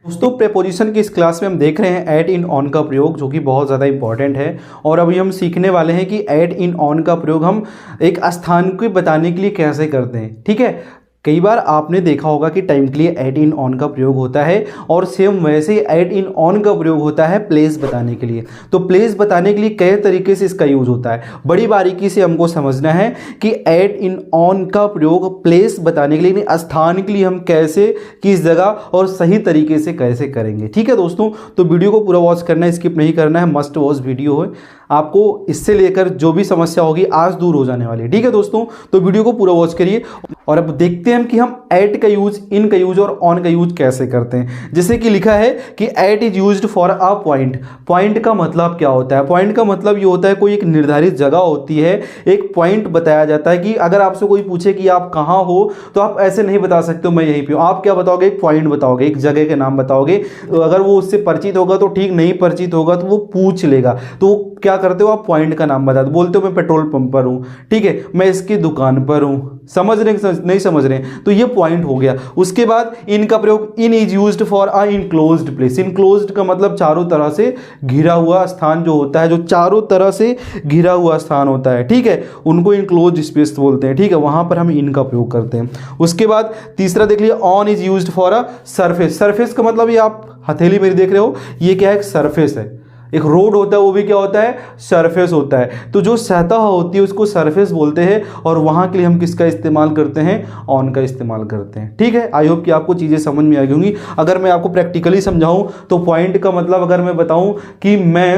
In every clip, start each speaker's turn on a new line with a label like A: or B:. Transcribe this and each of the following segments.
A: दोस्तों प्रेपोजिशन की इस क्लास में हम देख रहे हैं एट इन ऑन का प्रयोग, जो कि बहुत ज़्यादा इंपॉर्टेंट है। और अभी हम सीखने वाले हैं कि एट इन ऑन का प्रयोग हम एक स्थान को बताने के लिए कैसे करते हैं। ठीक है, कई बार आपने देखा होगा कि टाइम के लिए एट इन ऑन का प्रयोग होता है और सेम वैसे ही एट इन ऑन का प्रयोग होता है प्लेस बताने के लिए। तो प्लेस बताने के लिए कई तरीके से इसका यूज होता है, बड़ी बारीकी से हमको समझना है कि एट इन ऑन का प्रयोग प्लेस बताने के लिए, स्थान के लिए हम कैसे, किस जगह और सही तरीके से कैसे करेंगे। ठीक है दोस्तों, तो वीडियो को पूरा वॉच करना है, स्किप नहीं करना है, मस्ट वॉच वीडियो है। आपको इससे लेकर जो भी समस्या होगी आज दूर हो जाने वाली है। ठीक है दोस्तों, तो वीडियो को पूरा वॉच करिए और अब देखते हैं कि हम एट का यूज, इन का यूज और ऑन का यूज कैसे करते हैं। जैसे कि लिखा है कि it is used for a point. Point का मतलब क्या होता है? पॉइंट का मतलब ये होता है कोई एक निर्धारित जगह होती है, एक पॉइंट बताया जाता है कि अगर आपसे कोई पूछे कि आप कहाँ हो तो आप ऐसे नहीं बता सकते हो मैं यहीं पे हूँ। आप क्या बताओगे? एक पॉइंट बताओगे, एक जगह के नाम बताओगे। तो अगर वो उससे परिचित होगा तो ठीक, नहीं परिचित होगा तो वो पूछ लेगा। तो क्या करते हो? आप पॉइंट का नाम बता दो। बोलते हो मैं पेट्रोल पंप पर हूँ, ठीक है, मैं इसकी दुकान पर हूँ। समझ रहे नहीं समझ रहे? तो ये पॉइंट हो गया। उसके बाद इन का प्रयोग, in is used for a enclosed place. Enclosed का मतलब चारों तरह से घिरा हुआ स्थान जो होता है, जो चारों तरह से घिरा हुआ स्थान होता है, ठीक है, उनको इनक्लोज्ड स्पेस बोलते हैं। ठीक है, वहां पर हम इन का प्रयोग करते हैं। उसके बाद तीसरा देख लिया, on is used for a surface. Surface का मतलब ये आप हथेली मेरी देख रहे हो, ये क्या है? एक सरफेस है। एक रोड होता है वो भी क्या होता है? सरफेस होता है। तो जो सतह होती है उसको सरफेस बोलते हैं और वहां के लिए हम किसका इस्तेमाल करते हैं? ऑन का इस्तेमाल करते हैं। ठीक है, आई होप कि आपको चीजें समझ में आ गई होंगी। अगर मैं आपको प्रैक्टिकली समझाऊं तो पॉइंट का मतलब अगर मैं बताऊं कि मैं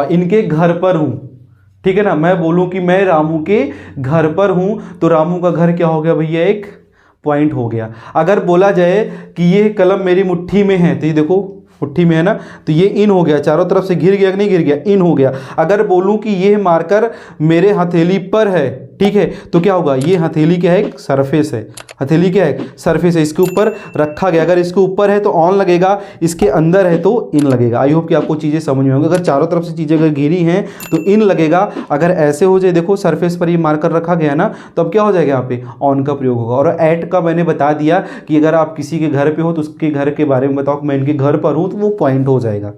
A: इनके घर पर हूं, ठीक है ना, मैं बोलूं कि मैं रामू के घर पर हूं, तो रामू का घर क्या हो गया भैया? एक पॉइंट हो गया। अगर बोला जाए कि ये कलम मेरी मुट्ठी में है, तो ये देखो मुट्ठी में है ना, तो ये इन हो गया, चारों तरफ से घिर गया कि नहीं घिर गया? इन हो गया। अगर बोलूं कि ये मार्कर मेरे हथेली पर है, ठीक है, तो क्या होगा? ये हथेली क्या है? एक सरफेस है। हथेली क्या है? सरफेस है, इसके ऊपर रखा गया। अगर इसके ऊपर है तो ऑन लगेगा, इसके अंदर है तो इन लगेगा। आई होप कि आपको चीजें समझ में होंगी। अगर चारों तरफ से चीजें अगर घिरी हैं तो इन लगेगा। अगर ऐसे हो जाए, देखो सरफेस पर ये मार्कर रखा गया ना, तो अब क्या हो जाएगा? यहाँ पे ऑन का प्रयोग होगा। और एट का मैंने बता दिया कि अगर आप किसी के घर पे हो तो उसके घर के बारे में बताओ, मैं इनके घर पर हूं, तो वो पॉइंट हो जाएगा।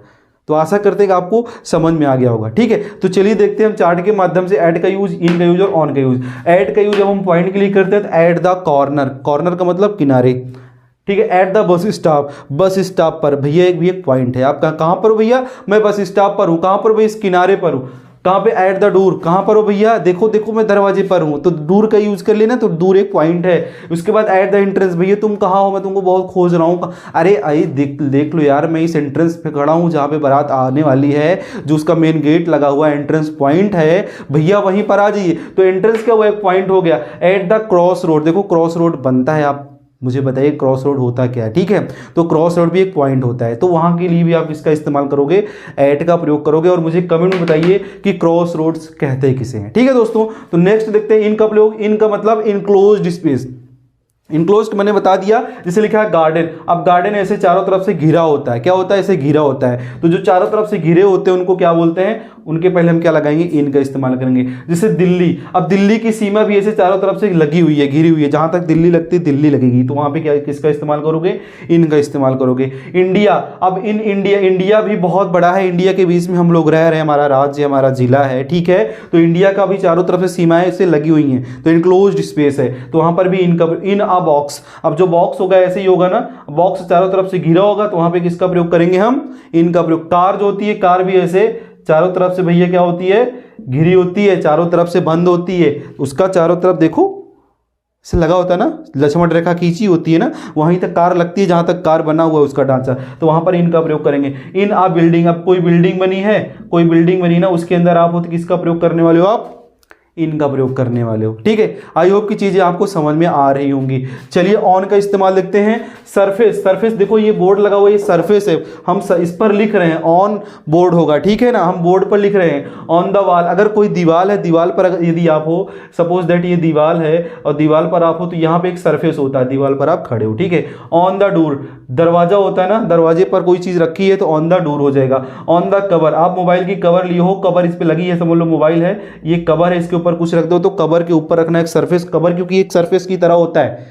A: तो आशा करते हैं कि आपको समझ में आ गया होगा। ठीक है, तो चलिए देखते हैं हम चार्ट के माध्यम से ऐड का यूज, इन का यूज और ऑन का यूज। ऐड का यूज जब हम पॉइंट के लिए करते हैं तो ऐट द कॉर्नर। कॉर्नर का मतलब किनारे। ठीक है, at the bus stop. Bus stop पर भैया एक भी एक पॉइंट है। आप कहां पर हो भैया? मैं बस स्टॉप पर हूं। कहां पर भैया? इस किनारे पर हूं। कहां पे? At the door. कहां पर हो भैया? देखो देखो मैं दरवाजे पर हूं। तो डोर का यूज कर लेना, तो डोर एक पॉइंट है। उसके बाद एट द एंट्रेंस। भैया तुम कहां हो? मैं तुमको बहुत खोज रहा हूं। अरे आई देख लो यार, मैं इस एंट्रेंस पे खड़ा हूं जहां पे बारात आने वाली है, जो उसका मेन गेट लगा हुआ एंट्रेंस पॉइंट है, भैया वहीं पर आ जाइए। तो एंट्रेंस क्या हुआ? एक पॉइंट हो गया। At the cross road. देखो क्रॉस रोड बनता है, आप मुझे बताइए क्रॉस रोड होता क्या है? ठीक है, तो क्रॉस रोड भी एक पॉइंट होता है। तो वहां के लिए भी आप इसका इस्तेमाल करोगे, एट का प्रयोग करोगे। और मुझे कमेंट में बताइए कि क्रॉस रोड्स कहते किसे हैं। ठीक है दोस्तों, तो नेक्स्ट देखते हैं इन का प्रयोग। इन का मतलब इनक्लोज्ड स्पेस। इनक्लोज्ड मैंने बता दिया, जैसे लिखा है गार्डन। अब गार्डन ऐसे चारों तरफ से घिरा होता है। क्या होता है? ऐसे घिरा होता है। तो जो चारों तरफ से घिरे होते हैं उनको क्या बोलते हैं? उनके पहले हम क्या लगाएंगे? इन का इस्तेमाल करेंगे। जैसे दिल्ली, अब दिल्ली की सीमा भी ऐसे चारों तरफ से लगी हुई है, घिरी हुई है। जहां तक दिल्ली लगती है दिल्ली लगेगी, तो वहां पे क्या किसका इस्तेमाल करोगे? इन का इस्तेमाल करोगे। इंडिया, अब इन इंडिया, इंडिया भी बहुत बड़ा है। इंडिया के बीच में हम लोग रह रहे हैं, हमारा राज्य, हमारा जिला है, ठीक है, तो इंडिया का भी चारों तरफ से सीमाएं इससे लगी हुई हैं, तो इनक्लोज्ड स्पेस है। तो वहां पर भी इन अ बॉक्स। अब जो बॉक्स होगा ऐसे ही होगा ना, बॉक्स चारों तरफ से घिरा होगा, तो वहां पे किसका प्रयोग करेंगे हम? इन का प्रयोग। कार जो होती है, कार भी ऐसे चारों तरफ से भैया क्या होती है? घिरी होती है, चारों तरफ से बंद होती है। उसका चारों तरफ देखो से लगा होता है ना, लक्ष्मण रेखा खींची होती है ना, वहीं तक कार लगती है जहां तक कार बना हुआ है उसका ढांचा, तो वहां पर इनका प्रयोग करेंगे। इन आ बिल्डिंग। अब कोई बिल्डिंग बनी है, कोई बिल्डिंग बनी ना, उसके अंदर आप हो तो किसका प्रयोग करने वाले हो? आप इनका प्रयोग करने वाले हो। ठीक है, आई होप की चीजें आपको समझ में आ रही होंगी। चलिए ऑन का इस्तेमाल देखते हैं। सरफेस। सरफेस देखो ये बोर्ड लगा हुआ है, ये सरफेस है, हम इस पर लिख रहे हैं, ऑन बोर्ड होगा, ठीक है ना, हम बोर्ड पर लिख रहे हैं। ऑन द वॉल, अगर कोई दीवार है, दीवार पर अगर यदि आप हो, सपोज दैट ये दीवार है और दीवार पर आप हो, तो यहाँ पे एक सरफेस होता है, दीवार पर आप खड़े हो, ठीक है। ऑन द डोर, दरवाजा होता है ना, दरवाजे पर कोई चीज रखी है तो ऑन द डोर हो जाएगा। ऑन द कवर, आप मोबाइल की कवर लिए हो, कवर इस पे लगी है, समझ लो मोबाइल है, ये कवर है, इसके ऊपर कुछ रख दो तो कवर के ऊपर रखना एक सरफेस, कवर क्योंकि एक सरफेस की तरह होता है,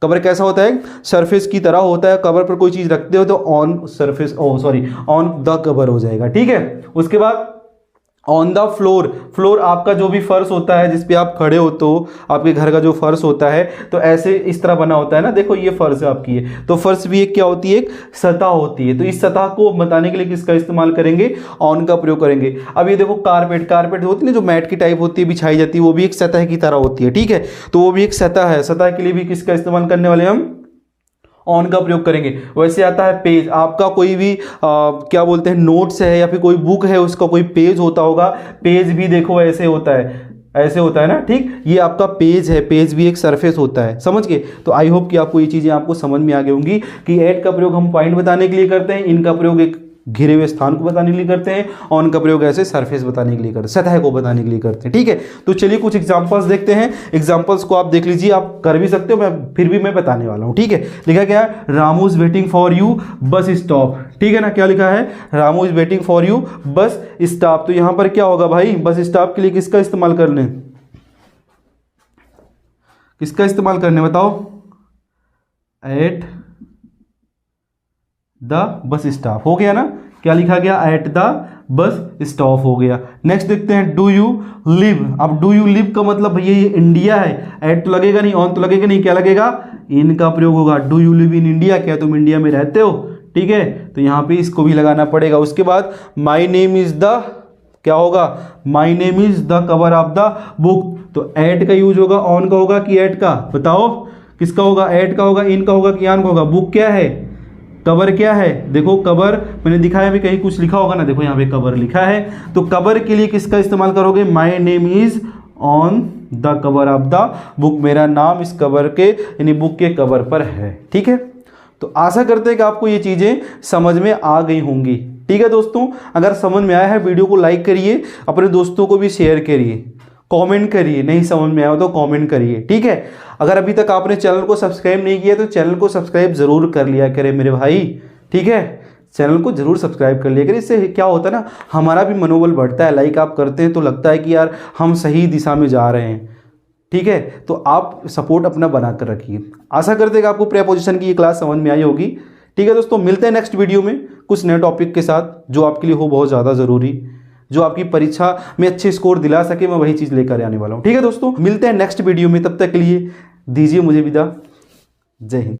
A: कवर कैसा होता है? सरफेस की तरह होता है। कवर पर कोई चीज रखते हो तो on surface, on the cover हो जाएगा, ठीक है। उसके बाद ऑन द फ्लोर, फ्लोर आपका जो भी फर्श होता है जिस पे आप खड़े होते हो, आपके घर का जो फर्श होता है, तो ऐसे इस तरह बना होता है ना, देखो ये फर्श आपकी है, तो फर्श भी एक क्या होती है? एक सतह होती है। तो इस सतह को बताने के लिए किसका इस्तेमाल करेंगे? ऑन का प्रयोग करेंगे। अब ये देखो कारपेट, कारपेट होती है ना जो मैट की टाइप होती है, बिछाई जाती है, वो भी एक सतह की तरह होती है, ठीक है। तो वो भी एक सतह है, सतह के लिए भी किसका इस्तेमाल करने वाले हम? ऑन का प्रयोग करेंगे। वैसे आता है पेज, आपका कोई भी क्या बोलते हैं, नोट्स है या फिर कोई बुक है, उसका कोई पेज होता होगा, पेज भी देखो ऐसे होता है, ऐसे होता है ना, ठीक। ये आपका पेज है, पेज भी एक सरफेस होता है, समझ गए। तो आई होप कि आपको ये चीज़ें आपको समझ में आ गई होंगी कि एट का प्रयोग हम पॉइंट बताने के लिए करते हैं, इनका प्रयोग एक घिरे हुए स्थान को बताने के लिए करते हैं, ऑन का प्रयोग ऐसे सरफेस बताने के लिए करते हैं, सतह को बताने के लिए करते हैं, ठीक है। तो चलिए कुछ एग्जांपल्स देखते हैं। एग्जांपल्स को आप देख लीजिए, आप कर भी सकते हो, मैं फिर भी मैं बताने वाला हूं, ठीक है। लिखा क्या है? Ramu is waiting for you bus stop, ठीक है ना। क्या लिखा है? Ramu is waiting for you bus stop. तो यहां पर क्या होगा भाई? बस स्टॉप के लिए किसका इस्तेमाल करने, किसका इस्तेमाल करने बताओ? एट द बस स्टॉप, हो गया ना। क्या लिखा गया? एट द बस स्टॉप हो गया। नेक्स्ट देखते हैं, डू यू लिव। अब डू यू लिव का मतलब भैया ये इंडिया है, एट तो लगेगा नहीं, ऑन तो लगेगा नहीं, क्या लगेगा? इन का प्रयोग होगा। Do you live in India, क्या तुम इंडिया में रहते हो, ठीक है। तो यहां पे इसको भी लगाना पड़ेगा। उसके बाद माई नेम इज द, क्या होगा? My name is the cover of the book. तो एट का यूज होगा, ऑन का होगा कि एट का? बताओ किसका होगा? एट का होगा, इन का होगा कि ऑन का होगा? बुक क्या है? कवर क्या है? देखो कवर मैंने दिखाया भी, कहीं कुछ लिखा होगा ना, देखो यहाँ पे कवर लिखा है। तो कवर के लिए किसका इस्तेमाल करोगे? My name is on the cover of the book, मेरा नाम इस कवर के यानी बुक के कवर पर है, ठीक है। तो आशा करते हैं कि आपको ये चीज़ें समझ में आ गई होंगी, ठीक है दोस्तों। अगर समझ में आया है वीडियो को लाइक करिए, अपने दोस्तों को भी शेयर करिए, कमेंट करिए, नहीं समझ में आया तो कमेंट करिए, ठीक है। अगर अभी तक आपने चैनल को सब्सक्राइब नहीं किया तो चैनल को सब्सक्राइब जरूर कर लिया करें मेरे भाई, ठीक है। चैनल को जरूर सब्सक्राइब कर लिया करें, इससे क्या होता है ना, हमारा भी मनोबल बढ़ता है। लाइक आप करते हैं तो लगता है कि यार हम सही दिशा में जा रहे हैं, ठीक है। तो आप सपोर्ट अपना बना कर रखिए। आशा करते हैं कि आपको प्रीपोजिशन की ये क्लास समझ में आई होगी, ठीक है दोस्तों। मिलते हैं नेक्स्ट वीडियो में कुछ नए टॉपिक के साथ जो आपके लिए हो बहुत ज़्यादा ज़रूरी, जो आपकी परीक्षा में अच्छे स्कोर दिला सके, मैं वही चीज़ लेकर आने वाला हूँ, ठीक है दोस्तों। मिलते हैं नेक्स्ट वीडियो में, तब तक के लिए दीजिए मुझे विदा। जय हिंद।